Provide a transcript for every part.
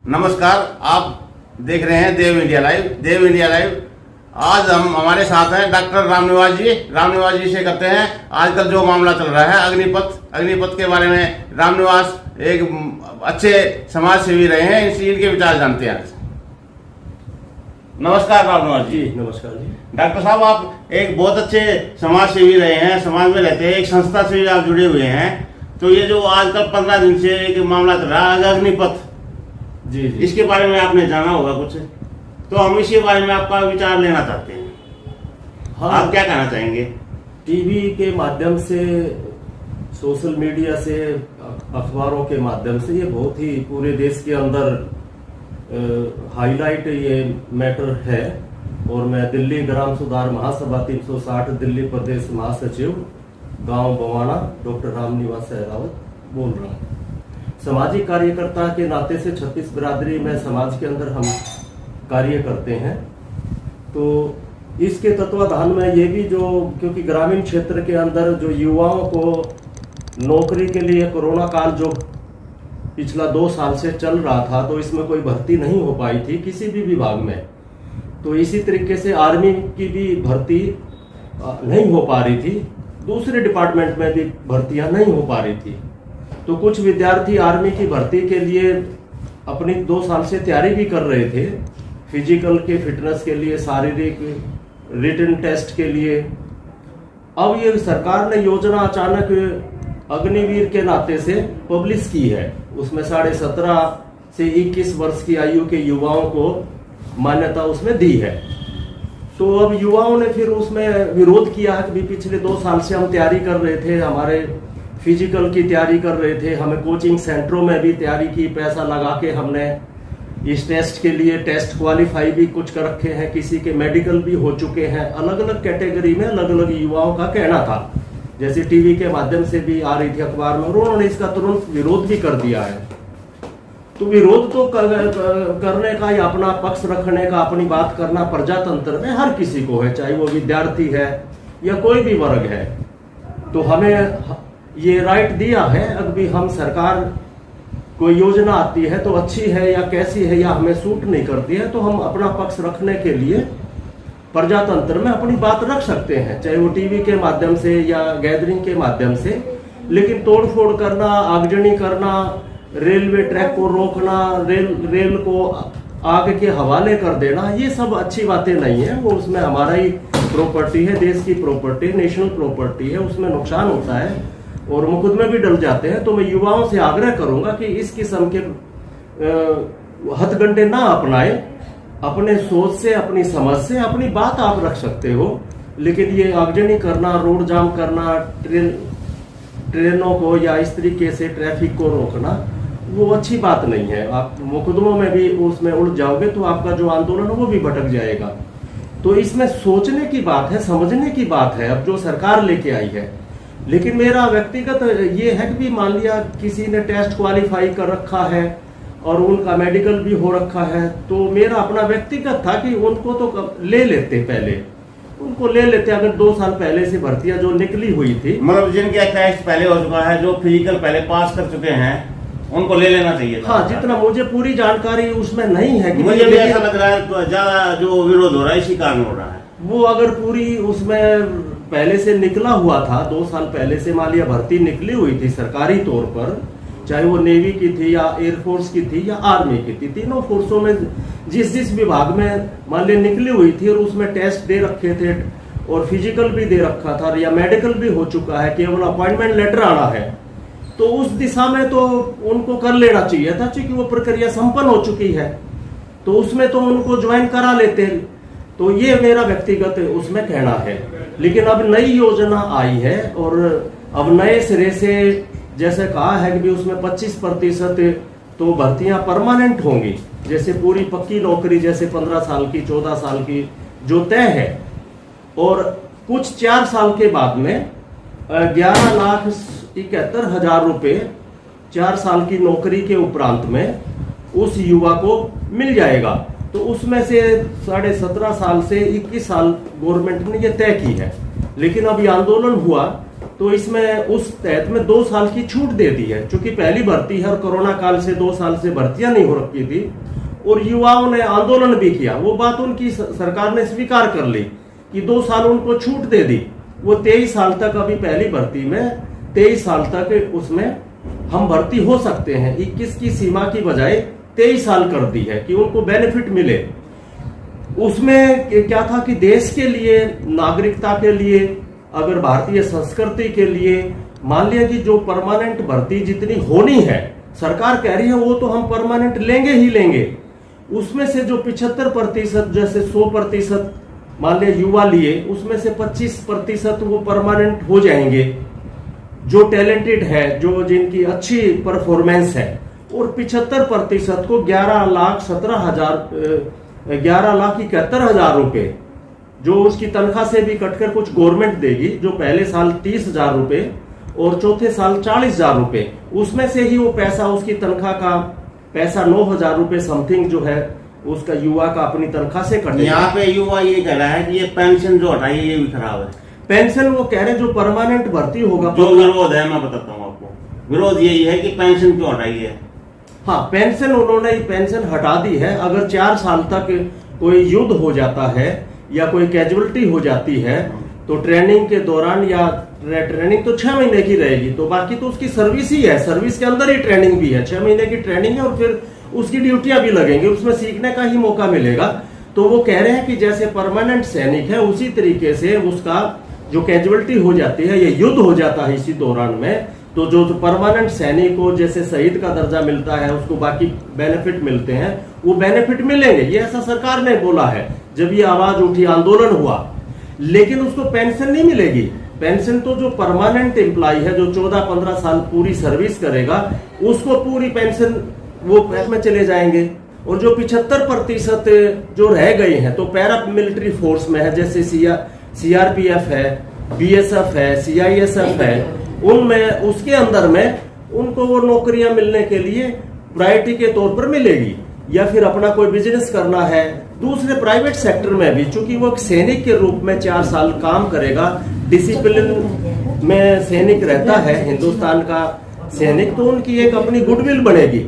नमस्कार, आप देख रहे हैं देव इंडिया लाइव। आज हमारे साथ हैं डॉक्टर रामनिवास जी से करते हैं आजकल जो मामला चल रहा है अग्निपथ के बारे में। रामनिवास एक अच्छे समाज सेवी रहे हैं, इनके विचार जानते हैं। नमस्कार रामनिवास जी। नमस्कार जी। डॉक्टर साहब, आप एक बहुत अच्छे समाज सेवी रहे हैं, समाज में रहते हैं, एक संस्था से आप जुड़े हुए हैं। तो ये जो आजकल 15 दिन से एक मामला चल रहा है अग्निपथ जी, इसके बारे में आपने जाना होगा कुछ, तो हम इसी बारे में आपका विचार लेना चाहते हैं। हाँ, आप क्या कहना चाहेंगे? टीवी के माध्यम से, सोशल मीडिया से, अखबारों के माध्यम से ये बहुत ही पूरे देश के अंदर हाईलाइट ये मैटर है। और मैं दिल्ली ग्राम सुधार महासभा 360 दिल्ली प्रदेश महासचिव गांव बवाना डॉक्टर रामनिवास सहरावत बोल रहा हूँ। सामाजिक कार्यकर्ता के नाते से 36 बिरादरी में समाज के अंदर हम कार्य करते हैं। तो इसके तत्वाधान में ये भी जो, क्योंकि ग्रामीण क्षेत्र के अंदर जो युवाओं को नौकरी के लिए कोरोना काल जो पिछला 2 साल से चल रहा था, तो इसमें कोई भर्ती नहीं हो पाई थी किसी भी विभाग में। तो इसी तरीके से आर्मी की भी भर्ती नहीं हो पा रही थी, दूसरे डिपार्टमेंट में भी भर्तियां नहीं हो पा रही थी। तो कुछ विद्यार्थी आर्मी की भर्ती के लिए अपनी 2 साल से तैयारी भी कर रहे थे, फिजिकल के फिटनेस के लिए, शारीरिक रिटन टेस्ट के लिए। अब ये सरकार ने योजना अचानक अग्निवीर के नाते से पब्लिश की है। उसमें 17.5 से 21 वर्ष की आयु के युवाओं को मान्यता उसमें दी है। तो अब युवाओं ने फिर उसमें विरोध किया है कि पिछले 2 साल से हम तैयारी कर रहे थे, हमारे फिजिकल की तैयारी कर रहे थे, हमें कोचिंग सेंटरों में भी तैयारी की, पैसा लगा के हमने इस टेस्ट के लिए टेस्ट क्वालिफाई भी कुछ कर रखे हैं, किसी के मेडिकल भी हो चुके हैं। अलग अलग कैटेगरी में अलग अलग युवाओं का कहना था, जैसे टीवी के माध्यम से भी आ रही थी अखबार में, और उन्होंने इसका तुरंत विरोध भी कर दिया है। तो विरोध तो करने का या अपना पक्ष रखने का, अपनी बात करना प्रजातंत्र में हर किसी को है, चाहे वो विद्यार्थी है या कोई भी वर्ग है। तो हमें ये राइट दिया है। अभी हम सरकार कोई योजना आती है तो अच्छी है या कैसी है या हमें सूट नहीं करती है, तो हम अपना पक्ष रखने के लिए प्रजातंत्र में अपनी बात रख सकते हैं, चाहे वो टीवी के माध्यम से या गैदरिंग के माध्यम से। लेकिन तोड़फोड़ करना, आगजनी करना, रेलवे ट्रैक को रोकना, रेल को आग के हवाले कर देना, ये सब अच्छी बातें नहीं है। वो उसमें हमारा ही प्रॉपर्टी है, देश की प्रॉपर्टी, नेशनल प्रॉपर्टी है, उसमें नुकसान होता है और मुकदमे भी डल जाते हैं। तो मैं युवाओं से आग्रह करूंगा कि इस किस्म के हथकंडे ना अपनाएं। अपने सोच से, अपनी समझ से अपनी बात आप रख सकते हो, लेकिन ये आगजनी करना, रोड जाम करना, ट्रेनों को या इस तरीके से ट्रैफिक को रोकना, वो अच्छी बात नहीं है। आप मुकदमों में भी उसमें उलझ जाओगे तो आपका जो आंदोलन है वो भी भटक जाएगा। तो इसमें सोचने की बात है, समझने की बात है, अब जो सरकार लेके आई है। लेकिन मेरा व्यक्तिगत ये है कि मान लिया किसी ने टेस्ट क्वालिफाई कर रखा है और उनका मेडिकल भी हो रखा है, तो मेरा अपना व्यक्तिगत था कि उनको तो ले लेते, पहले उनको ले लेते। अगर 2 साल पहले से भर्तियां जो निकली हुई थी, मतलब जिनके टेस्ट पहले हो चुका है, जो फिजिकल पहले पास कर चुके हैं, उनको ले लेना चाहिए। हाँ, जितना मुझे पूरी जानकारी उसमें नहीं है कि मुझे भी ऐसा लग रहा है ज्यादा जो विरोध हो रहा है इसी कारण हो रहा है। वो अगर पूरी उसमें पहले से निकला हुआ था, 2 साल पहले से मान लिया भर्ती निकली हुई थी सरकारी तौर पर, चाहे वो नेवी की थी या एयरफोर्स की थी या आर्मी की थी, तीनों फोर्सों में जिस विभाग में मान लिया निकली हुई थी और उसमें टेस्ट दे रखे थे और फिजिकल भी दे रखा था या मेडिकल भी हो चुका है, केवल अपॉइंटमेंट लेटर आना है, तो उस दिशा में तो उनको कर लेना चाहिए था, क्योंकि वो प्रक्रिया संपन्न हो चुकी है, तो उसमें तो उनको ज्वाइन करा लेते। तो ये मेरा व्यक्तिगत उसमें कहना है। लेकिन अब नई योजना आई है और अब नए सिरे से जैसे कहा है कि उसमें 25% तो भर्तियां परमानेंट होंगी, जैसे पूरी पक्की नौकरी, जैसे 15 साल की, 14 साल की जो तय है। और कुछ 4 साल के बाद में 11,71,000 रुपए 4 साल की नौकरी के उपरांत में उस युवा को मिल जाएगा। तो उसमें से 17.5 साल से 21 साल गवर्नमेंट ने ये तय की है। लेकिन अभी आंदोलन हुआ तो इसमें उस तहत में 2 साल की छूट दे दी है, क्योंकि पहली भर्ती है और कोरोना काल से 2 साल से भर्तियां नहीं हो रखी थी और युवाओं ने आंदोलन भी किया। वो बात उनकी सरकार ने स्वीकार कर ली कि 2 साल उनको छूट दे दी। वो 23 साल तक, अभी पहली भर्ती में 23 साल तक उसमें हम भर्ती हो सकते हैं। 21 की सीमा की बजाय 23 साल कर दी है कि उनको बेनिफिट मिले। उसमें क्या था कि देश के लिए, नागरिकता के लिए, अगर भारतीय संस्कृति के लिए, मान लिया कि जो परमानेंट भर्ती जितनी होनी है, सरकार कह रही है वो तो हम परमानेंट लेंगे ही लेंगे। उसमें से जो 75% जैसे 100% मान लिया युवा लिए, उसमें से 25% वो परमानेंट हो जाएंगे जो टैलेंटेड है, जो जिनकी अच्छी परफॉर्मेंस है, और 75% को 11,71,000 रुपए जो उसकी तनख्वाह से भी कटकर कुछ गवर्नमेंट देगी, जो पहले साल 30,000 रुपए और चौथे साल 40,000 रुपए, उसमें से ही वो पैसा, उसकी तनख्वाह का पैसा 9,000 रुपए समथिंग जो है उसका युवा का अपनी तनख्वाह से कटेगा। यहाँ पे युवा ये कह रहा है कि ये पेंशन जो हटाई ये भी खराब है। पेंशन वो कह रहे जो परमानेंट भर्ती होगा, जो विरोध है मैं बताता हूँ आपको, विरोध यही है कि पेंशन क्यों हटाई है। हाँ, पेंशन उन्होंने पेंशन हटा दी है। अगर 4 साल तक कोई युद्ध हो जाता है या कोई कैजुअलिटी हो जाती है तो ट्रेनिंग के दौरान, या ट्रेनिंग तो 6 महीने की रहेगी, तो बाकी तो उसकी सर्विस ही है, सर्विस के अंदर ही ट्रेनिंग भी है, 6 महीने की ट्रेनिंग है और फिर उसकी ड्यूटियां भी लगेंगी, उसमें सीखने का ही मौका मिलेगा। तो वो कह रहे हैं कि जैसे परमानेंट सैनिक है उसी तरीके से उसका जो कैजुअलिटी हो जाती है या युद्ध हो जाता है इसी दौरान में, तो जो परमानेंट सैनिक को जैसे शहीद का दर्जा मिलता है, उसको बाकी बेनिफिट मिलते हैं, वो बेनिफिट मिलेंगे। ये ऐसा सरकार ने बोला है जब ये आवाज उठी, आंदोलन हुआ। लेकिन उसको पेंशन नहीं मिलेगी। पेंशन तो जो परमानेंट एम्प्लॉय है, जो 14-15 साल पूरी सर्विस करेगा, उसको पूरी पेंशन वो में चले जाएंगे। और जो 75% जो रह गए हैं तो पैरा मिलिट्री फोर्स में है, जैसे CRPF है, BSF है, CISF है, उनमें उसके अंदर में उनको वो नौकरियां मिलने के लिए प्रायोरिटी के तौर पर मिलेगी। या फिर अपना कोई बिजनेस करना है दूसरे प्राइवेट सेक्टर में भी, चूंकि वो सैनिक के रूप में 4 साल काम करेगा, डिसिप्लिन में सैनिक रहता है हिंदुस्तान का सैनिक, तो उनकी एक अपनी गुडविल बनेगी।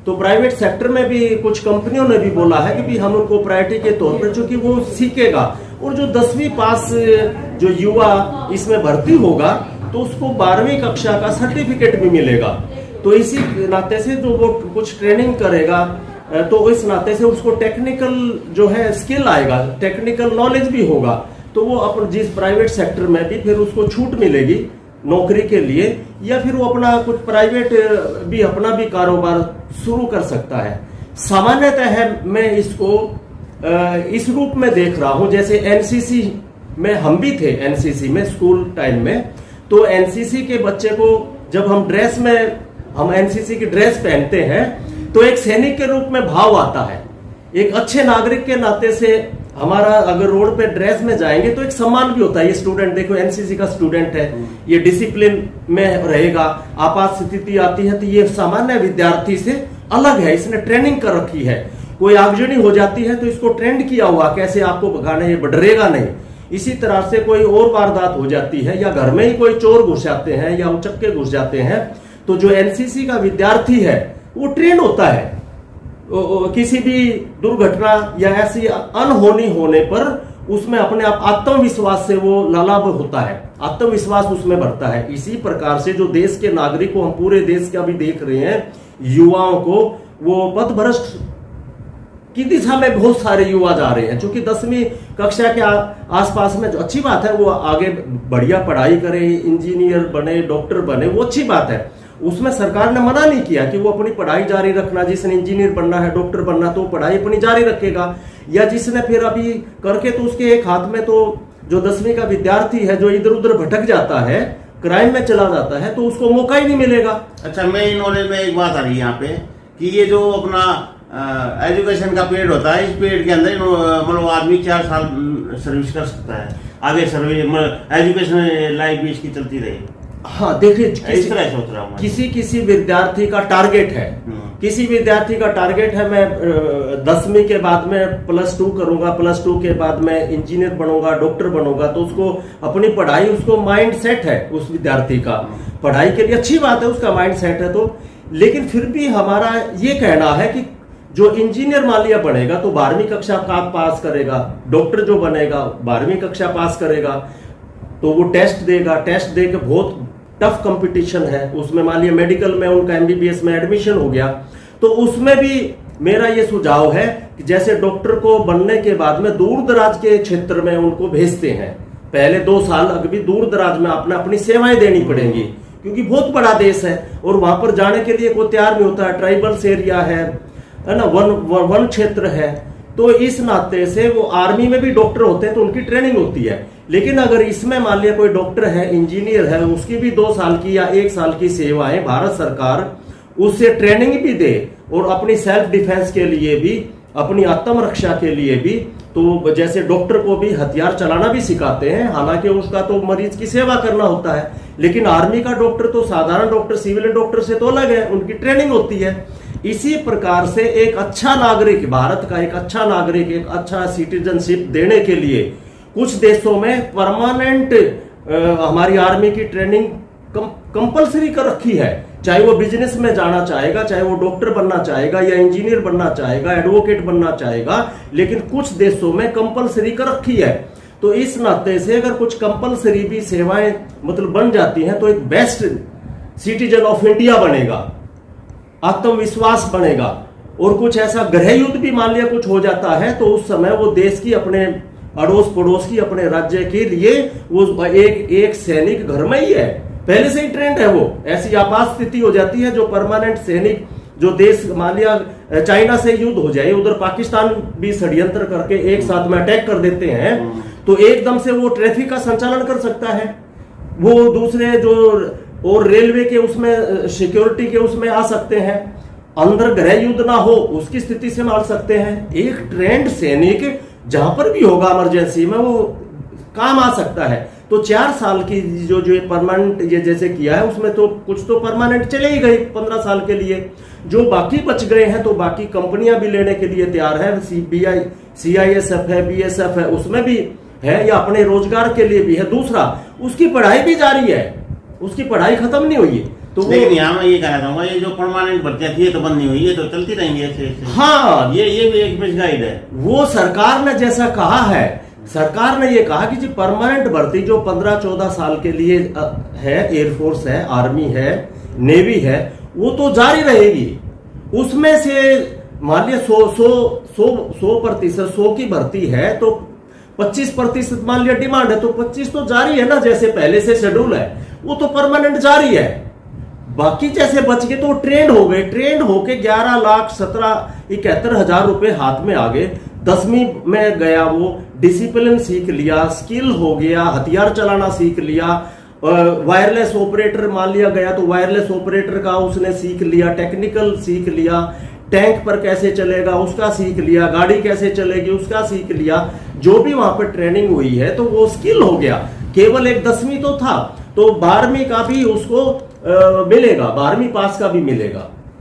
तो प्राइवेट सेक्टर में भी कुछ कंपनियों ने भी बोला है कि भी हम उनको प्रायोरिटी के तौर पर, चूंकि वो सीखेगा, और जो 10वीं पास जो युवा इसमें भर्ती होगा तो उसको 12वीं कक्षा का सर्टिफिकेट भी मिलेगा। तो इसी नाते से जो वो कुछ ट्रेनिंग करेगा तो इस नाते से उसको टेक्निकल जो है स्किल आएगा, टेक्निकल नॉलेज भी होगा, तो वो अपन जिस प्राइवेट सेक्टर में भी फिर उसको छूट मिलेगी नौकरी के लिए, या फिर वो अपना कुछ प्राइवेट भी अपना भी कारोबार शुरू कर सकता है। सामान्यतः है मैं इसको इस रूप में देख रहा हूं, जैसे एनसीसी में हम भी थे, एनसीसी में स्कूल टाइम में, तो एनसीसी के बच्चे को जब हम एनसीसी की ड्रेस पहनते हैं तो एक सैनिक के रूप में भाव आता है, एक अच्छे नागरिक के नाते से हमारा अगर रोड पे ड्रेस में जाएंगे तो एक सम्मान भी होता है। ये स्टूडेंट देखो एनसीसी का स्टूडेंट है, ये डिसिप्लिन में रहेगा, आपात स्थिति आती है तो ये सामान्य विद्यार्थी से अलग है, इसने ट्रेनिंग कर रखी है। कोई आगजनी हो जाती है तो इसको ट्रेंड किया हुआ कैसे आपको भगाना, ये डरेगा नहीं। इसी तरह से कोई और वारदात हो जाती है या घर में ही कोई चोर घुस जाते हैं या उचक्के घुस जाते हैं, तो जो एनसीसी का विद्यार्थी है वो ट्रेन होता है, किसी भी दुर्घटना या ऐसी अनहोनी होने पर उसमें अपने आप आत्मविश्वास से वो लालाब होता है, आत्मविश्वास उसमें बढ़ता है। इसी प्रकार से जो देश के नागरिक को हम पूरे देश का भी देख रहे हैं, युवाओं को वो पथभ्रष्ट की दिशा में बहुत सारे युवा जा रहे हैं, क्योंकि 10वीं कक्षा के आसपास में जो अच्छी बात है वो आगे बढ़िया पढ़ाई करे, इंजीनियर बने, डॉक्टर बने, वो अच्छी बात है, उसमें सरकार ने मना नहीं किया कि वो अपनी पढ़ाई जारी रखना, जिसने इंजीनियर बनना है, डॉक्टर बनना, तो पढ़ाई अपनी जारी रखेगा, या जिसने फिर अभी करके तो उसके एक हाथ में तो जो 10वीं का विद्यार्थी है जो इधर उधर भटक जाता है, क्राइम में चला जाता है, तो उसको मौका ही नहीं मिलेगा। अच्छा, मेरी नॉलेज में एक बात आ रही है यहाँ पे कि ये जो अपना एजुकेशन का पीरियड होता है, इस पीरियड के अंदर मतलब आदमी 4 साल सर्विस कर सकता है, आगे सर्विस एजुकेशन लाइफ भी इसकी चलती रही। हाँ देखिए, इस तरह सोच रहा हूँ। किसी विद्यार्थी का टारगेट है, किसी विद्यार्थी का टारगेट है, मैं 10वीं के बाद में +2 करूंगा, +2 के बाद में इंजीनियर बनूंगा, डॉक्टर बनूंगा, तो उसको अपनी पढ़ाई, उसको माइंड सेट है उस विद्यार्थी का, पढ़ाई के लिए अच्छी बात है, उसका माइंड सेट है। तो लेकिन फिर भी हमारा ये कहना है कि जो इंजीनियर मान लिया बनेगा तो 12वीं कक्षा का पास करेगा, डॉक्टर जो बनेगा 12वीं कक्षा पास करेगा, तो वो टेस्ट देगा, टेस्ट दे के बहुत टफ कंपटीशन है उसमें, मान लिया मेडिकल में उनका MBBS में एडमिशन हो गया, तो उसमें भी मेरा ये सुझाव है कि जैसे डॉक्टर को बनने के बाद में दूर दराज के क्षेत्र में उनको भेजते हैं, पहले 2 साल अभी दूर दराज में अपनी सेवाएं देनी पड़ेंगी, क्योंकि बहुत बड़ा देश है और वहां पर जाने के लिए कोई तैयार नहीं होता है, ट्राइबल्स एरिया है ना, वन क्षेत्र है, तो इस नाते से वो आर्मी में भी डॉक्टर होते हैं तो उनकी ट्रेनिंग होती है। लेकिन अगर इसमें मान लिया कोई डॉक्टर है, इंजीनियर है, उसकी भी 2 साल की या 1 साल की सेवाएं भारत सरकार उससे ट्रेनिंग भी दे और अपनी सेल्फ डिफेंस के लिए भी, अपनी आत्मरक्षा के लिए भी, तो जैसे डॉक्टर को भी हथियार चलाना भी सिखाते हैं, हालांकि उसका तो मरीज की सेवा करना होता है, लेकिन आर्मी का डॉक्टर तो साधारण डॉक्टर, सिविल डॉक्टर से तो अलग है, उनकी ट्रेनिंग होती है। इसी प्रकार से एक अच्छा नागरिक, भारत का एक अच्छा नागरिक, एक अच्छा सिटीजनशिप देने के लिए कुछ देशों में परमानेंट हमारी आर्मी की ट्रेनिंग कंपलसरी कर रखी है, चाहे वो बिजनेस में जाना चाहेगा, चाहे वो डॉक्टर बनना चाहेगा या इंजीनियर बनना चाहेगा, एडवोकेट बनना चाहेगा, लेकिन कुछ देशों में कंपलसरी कर रखी है। तो इस नाते से अगर कुछ कंपलसरी भी सेवाएं मतलब बन जाती हैं तो एक बेस्ट सिटीजन ऑफ इंडिया बनेगा, आत्मविश्वास बनेगा। और कुछ ऐसा गृह युद्ध भी मान लिया कुछ हो जाता है तो उस समय वो देश की, अपने अड़ोस पड़ोस की, अपने राज्य के लिए वो एक सैनिक घर में ही है, पहले से ही ट्रेंड है। वो ऐसी आपात स्थिति हो जाती है जो परमानेंट सैनिक, जो देश मान लिया चाइना से युद्ध हो जाए, उधर पाकिस्तान भी षड्यंत्र करके एक साथ में अटैक कर देते हैं, तो एकदम से वो ट्रैफिक का संचालन कर सकता है, वो दूसरे जो और रेलवे के उसमें सिक्योरिटी के उसमें आ सकते हैं, अंदर गृह युद्ध ना हो उसकी स्थिति से मार सकते हैं। एक ट्रेंड सैनिक जहां पर भी होगा इमरजेंसी में वो काम आ सकता है। तो 4 साल की जो परमानेंट ये जैसे किया है उसमें तो कुछ तो परमानेंट चले ही गए 15 साल के लिए, जो बाकी बच गए हैं तो बाकी कंपनियां भी लेने के लिए तैयार है, CISF है, BSF है, उसमें भी है, या अपने रोजगार के लिए भी है। दूसरा उसकी पढ़ाई भी जारी है, उसकी पढ़ाई खत्म नहीं हुई है। तो लेकिन यहाँ मैं ये कहना चाहूंगा, ये जो परमानेंट भर्तियां थी ये तो बंद नहीं हुई, ये तो चलती रहेंगी ऐसे। हाँ, ये भी एक मिसगाइड है। वो सरकार ने जैसा कहा है, सरकार ने ये कहा कि जी परमानेंट भर्ती जो 15-14 साल के लिए है, एयरफोर्स है, आर्मी है, नेवी है, वो तो जारी रहेगी। उसमें से मान लिया 100% 100 की भर्ती है तो 25% मान लिया डिमांड है, तो 25 तो जारी है ना, जैसे पहले से शेड्यूल है वो तो परमानेंट जारी है। बाकी जैसे बच गए तो ट्रेंड हो गए, ट्रेंड होके 11,71,000 रुपए हाथ में आ गए। 10वीं में गया वो डिसिप्लिन सीख लिया, स्किल हो गया, हथियार चलाना सीख लिया, वायरलेस ऑपरेटर मान लिया गया तो वायरलेस ऑपरेटर का उसने सीख लिया, टेक्निकल सीख लिया, टैंक पर कैसे चलेगा उसका सीख लिया, गाड़ी कैसे चलेगी उसका सीख लिया, जो भी वहां पर ट्रेनिंग हुई है तो वो स्किल हो गया। केवल एक 10वीं तो था, तो 12वीं का भी उसको मिलेगा, 12वीं पास का भी मिलेगा।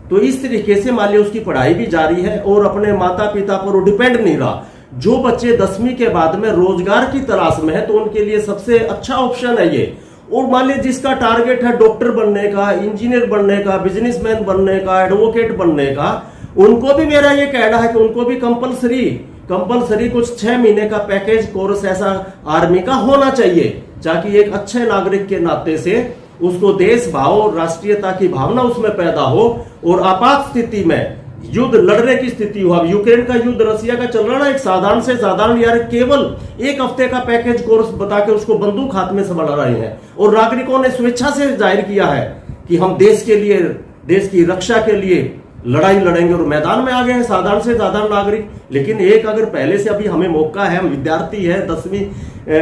तो इस तरीके से मान लिया उसकी पढ़ाई भी जारी है और अपने माता पिता पर वो डिपेंड नहीं रहा। जो बच्चे 10वीं के बाद में रोजगार की तलाश में है तो उनके लिए सबसे अच्छा ऑप्शन है ये। और मान लीजिए जिसका टारगेट है डॉक्टर बनने का, इंजीनियर बनने का, बिजनेसमैन बनने का, एडवोकेट बनने का, उनको भी मेरा ये कहना है कि उनको भी कंपलसरी कुछ 6 महीने का पैकेज कोर्स ऐसा आर्मी का होना चाहिए, ताकि एक अच्छे नागरिक के नाते से उसको देश भाव, राष्ट्रीयता की भावना उसमें पैदा हो और आपात स्थिति में युद्ध लड़ने की स्थिति हो। अब यूक्रेन का युद्ध रसिया का चल रहा ना, एक साधारण से साधारण यार केवल 1 हफ्ते का पैकेज कोर्स बता के उसको बंदूक हाथ में संभाल रहे हैं, और नागरिकों ने स्वेच्छा से जाहिर किया है कि हम देश के लिए, देश की रक्षा के लिए लड़ाई लड़ेंगे, और मैदान में आ गए हैं साधारण से साधारण नागरिक। लेकिन एक अगर पहले से अभी हमें मौका है, हम विद्यार्थी है, 10वीं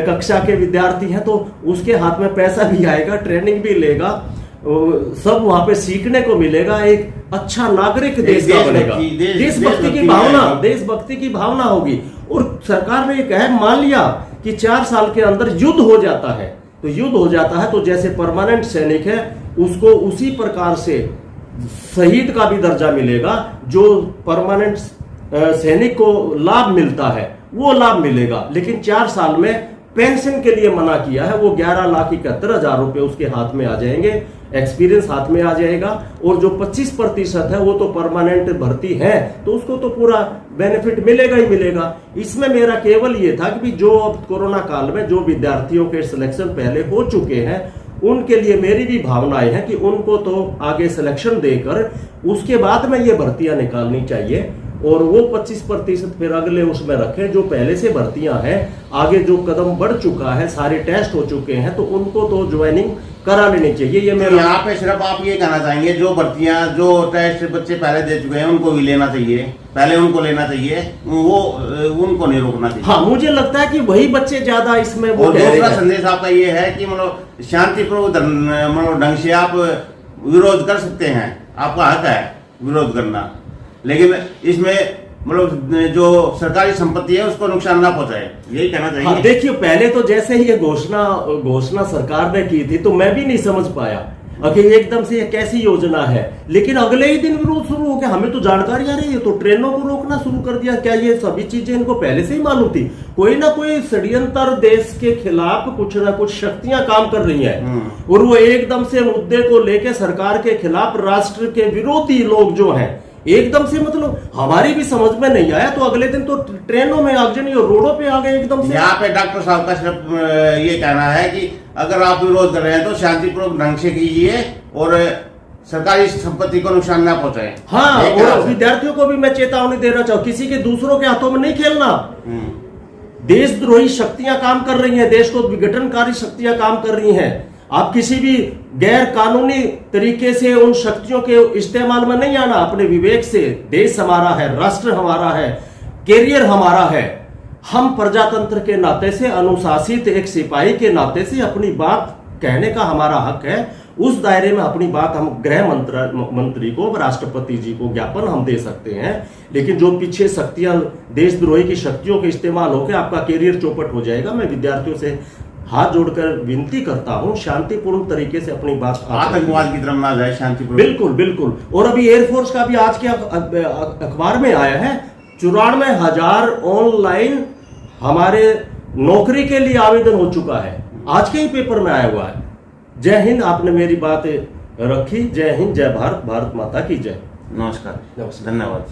कक्षा के विद्यार्थी हैं, तो उसके हाथ में पैसा भी आएगा, ट्रेनिंग भी लेगा, सब वहां पे सीखने को मिलेगा, एक अच्छा नागरिक देश का बनेगा, देशभक्ति की भावना होगी। और सरकार ने ये कहा, मान लिया कि 4 साल के अंदर युद्ध हो जाता है, तो युद्ध हो जाता है तो जैसे परमानेंट सैनिक है उसको उसी प्रकार से शहीद का भी दर्जा मिलेगा। जो परमानेंट सैनिक को लाभ मिलता है वो लाभ मिलेगा। लेकिन 4 साल में पेंशन के लिए मना किया है, वो 11,71,000 रुपए उसके हाथ में आ जाएंगे, एक्सपीरियंस हाथ में आ जाएगा। और जो 25% है वो तो परमानेंट भर्ती है तो उसको तो पूरा बेनिफिट मिलेगा ही मिलेगा। इसमें मेरा केवल ये था कि जो अब कोरोना काल में जो विद्यार्थियों के सिलेक्शन पहले हो चुके हैं उनके लिए मेरी भी भावनाएं हैं कि उनको तो आगे सिलेक्शन देकर उसके बाद में ये भर्तियां निकालनी चाहिए और वो 25% फिर अगले उसमें रखें। जो पहले से भर्तियां हैं, आगे जो कदम बढ़ चुका है, सारे टेस्ट हो चुके हैं तो उनको तो ज्वाइनिंग करा लेनी चाहिए। ये मेरा यहाँ पे सिर्फ आप ये कहना चाहेंगे जो भर्तियां जो टेस्ट बच्चे पहले दे चुके हैं उनको भी लेना चाहिए, पहले उनको लेना चाहिए, वो उनको नहीं रोकना चाहिए। हाँ, मुझे लगता है कि वही बच्चे ज्यादा इसमें वो और दूसरा संदेश आपका ये है कि मतलब शांतिपूर्वक ढंग से आप विरोध कर सकते हैं, आपका हक है विरोध करना, लेकिन इसमें मतलब जो सरकारी संपत्ति है उसको नुकसान ना पहुंचाए, यही कहना चाहिए। हाँ, देखिए पहले तो जैसे ही ये घोषणा सरकार ने की थी तो मैं भी नहीं समझ पाया कि एकदम से ये कैसी योजना है, लेकिन अगले ही दिन विरोध शुरू हो गया। हमें तो जानकारी आ रही है तो ट्रेनों को रोकना शुरू कर दिया। क्या ये सभी चीजें इनको पहले से ही मालूम थी? कोई ना कोई षड्यंत्र देश के खिलाफ कुछ ना कुछ शक्तियां काम कर रही हैं और वो एकदम से मुद्दे को लेकर सरकार के खिलाफ राष्ट्र के विरोधी लोग जो हैं एकदम से मतलब हमारी भी समझ में नहीं आया तो अगले दिन तो ट्रेनों में आगजनी और रोडों पे आ गए एकदम से। यहाँ पे डॉक्टर साहब का सिर्फ ये कहना है कि अगर आप विरोध कर रहे हैं तो शांतिपूर्वक ढंग से कीजिए और सरकारी संपत्ति को नुकसान ना पहुंचाए। हाँ, और विद्यार्थियों को भी मैं चेतावनी देना चाहूँ, किसी के दूसरों के हाथों में नहीं खेलना। देशद्रोही शक्तियां काम कर रही हैं, देश को विघटनकारी शक्तियां काम कर रही हैं। आप किसी भी गैर कानूनी तरीके से उन शक्तियों के इस्तेमाल में नहीं आना, अपने विवेक से। देश हमारा है, राष्ट्र हमारा है, कैरियर हमारा है। हम प्रजातंत्र के नाते से, अनुशासित एक सिपाही के नाते से अपनी बात कहने का हमारा हक है। उस दायरे में अपनी बात हम गृह मंत्री को, राष्ट्रपति जी को ज्ञापन हम दे सकते हैं, लेकिन जो पीछे शक्तियां, देशद्रोही की शक्तियों के इस्तेमाल होकर आपका कैरियर चौपट हो जाएगा। मैं विद्यार्थियों से हाथ जोड़कर विनती करता हूं शांतिपूर्ण तरीके से अपनी बात, आतंकवाद की तरफ ना जाए, शांतिपूर्ण। बिल्कुल बिल्कुल। और अभी एयरफोर्स का भी आज के अखबार में आया है 94,000 ऑनलाइन हमारे नौकरी के लिए आवेदन हो चुका है, आज के ही पेपर में आया हुआ है। जय हिंद, आपने मेरी बात रखी। जय हिंद, जय भारत, भारत माता की जय। नमस्कार, धन्यवाद।